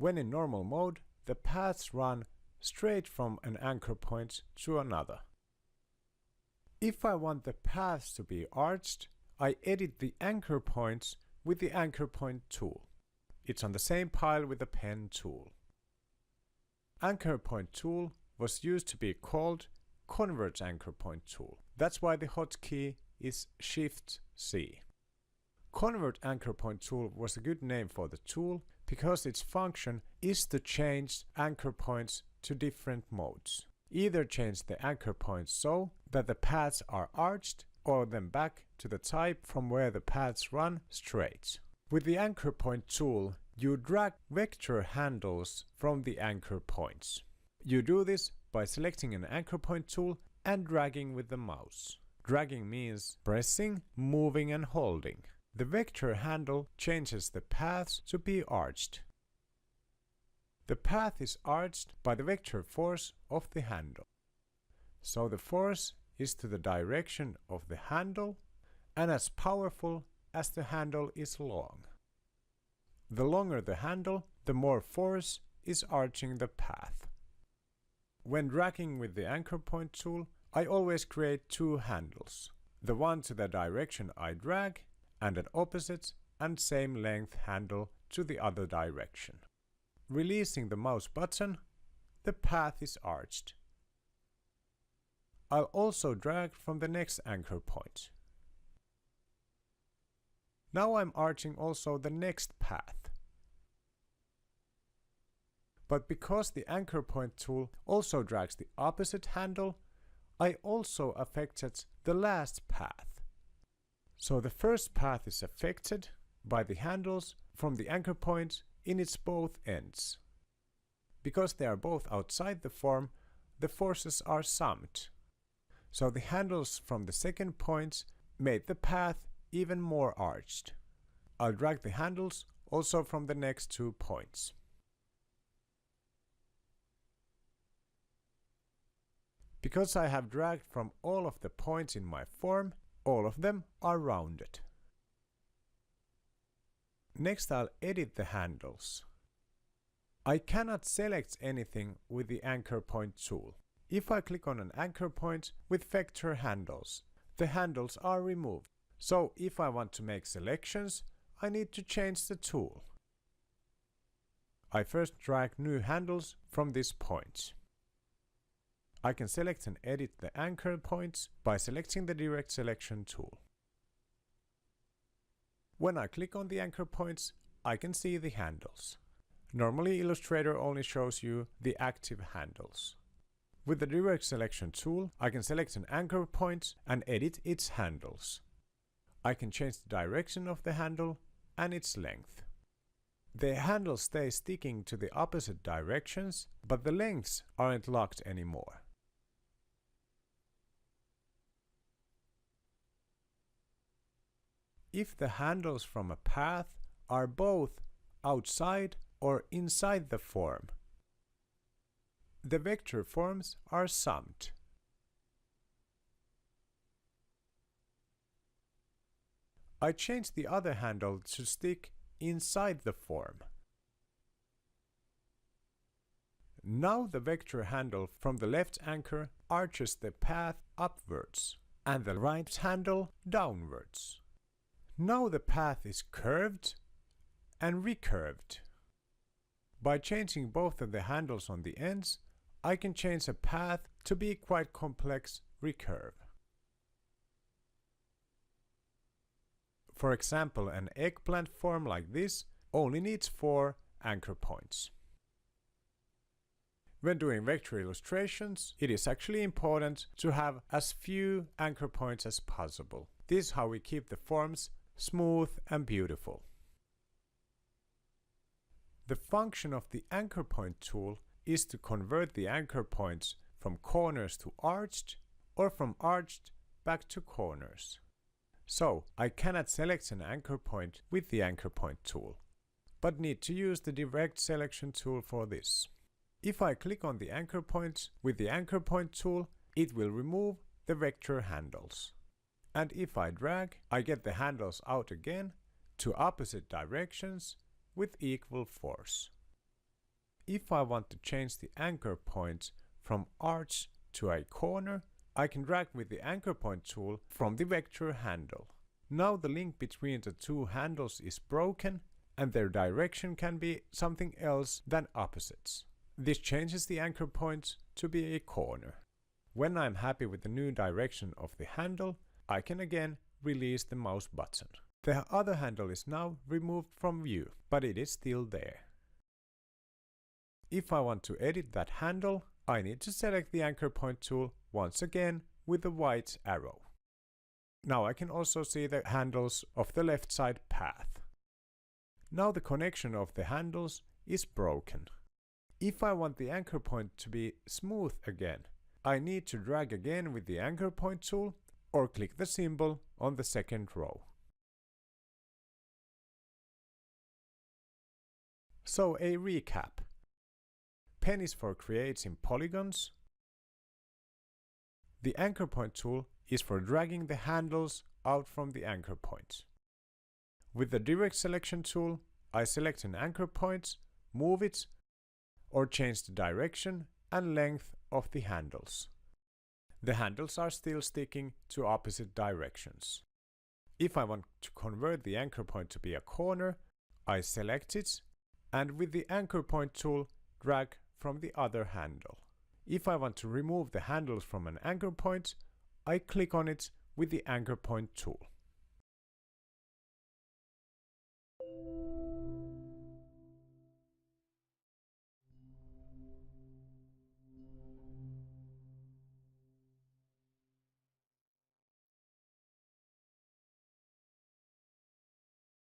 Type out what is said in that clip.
When in normal mode, the paths run straight from an anchor point to another. If I want the paths to be arched, I edit the anchor points with the anchor point tool. It's on the same pile with the pen tool. Anchor point tool was used to be called Convert Anchor Point tool. That's why the hotkey is Shift-C. Convert Anchor Point tool was a good name for the tool because its function is to change anchor points to different modes. Either change the anchor points so that the paths are arched or them back to the type from where the paths run straight. With the anchor point tool, you drag vector handles from the anchor points. You do this by selecting an anchor point tool and dragging with the mouse. Dragging means pressing, moving and holding. The vector handle changes the paths to be arched. The path is arched by the vector force of the handle. So the force is to the direction of the handle and as powerful as the handle is long. The longer the handle, the more force is arching the path. When dragging with the anchor point tool, I always create two handles. The one to the direction I drag and an opposite and same length handle to the other direction. Releasing the mouse button, the path is arched. I'll also drag from the next anchor point. Now I'm arching also the next path. But because the anchor point tool also drags the opposite handle, I also affected the last path. So the first path is affected by the handles from the anchor point in its both ends. Because they are both outside the form, the forces are summed. So the handles from the second point made the path even more arched. I'll drag the handles also from the next 2 points. Because I have dragged from all of the points in my form, all of them are rounded. Next I'll edit the handles. I cannot select anything with the anchor point tool. If I click on an anchor point with vector handles, the handles are removed. So if I want to make selections, I need to change the tool. I first drag new handles from this point. I can select and edit the anchor points by selecting the direct selection tool. When I click on the anchor points, I can see the handles. Normally Illustrator only shows you the active handles. With the direct selection tool, I can select an anchor point and edit its handles. I can change the direction of the handle and its length. The handles stay sticking to the opposite directions, but the lengths aren't locked anymore. If the handles from a path are both outside or inside the form, the vector forms are summed. I change the other handle to stick inside the form. Now the vector handle from the left anchor arches the path upwards and the right handle downwards. Now the path is curved and recurved. By changing both of the handles on the ends, I can change a path to be quite complex recurve. For example, an eggplant form like this only needs 4 anchor points. When doing vector illustrations, it is actually important to have as few anchor points as possible. This is how we keep the forms smooth and beautiful. The function of the anchor point tool is to convert the anchor points from corners to arched or from arched back to corners. So I cannot select an anchor point with the anchor point tool, but need to use the direct selection tool for this. If I click on the anchor points with the anchor point tool, it will remove the vector handles. And if I drag, I get the handles out again to opposite directions with equal force. If I want to change the anchor point from arch to a corner, I can drag with the anchor point tool from the vector handle. Now the link between the two handles is broken and their direction can be something else than opposites. This changes the anchor point to be a corner. When I'm happy with the new direction of the handle, I can again release the mouse button. The other handle is now removed from view, but it is still there. If I want to edit that handle, I need to select the anchor point tool once again with the white arrow. Now I can also see the handles of the left side path. Now the connection of the handles is broken. If I want the anchor point to be smooth again, I need to drag again with the anchor point tool or click the symbol on the second row. So a recap. Pen is for creating polygons. The anchor point tool is for dragging the handles out from the anchor points. With the direct selection tool, I select an anchor point, move it, or change the direction and length of the handles. The handles are still sticking to opposite directions. If I want to convert the anchor point to be a corner, I select it and with the anchor point tool drag from the other handle. If I want to remove the handles from an anchor point, I click on it with the anchor point tool.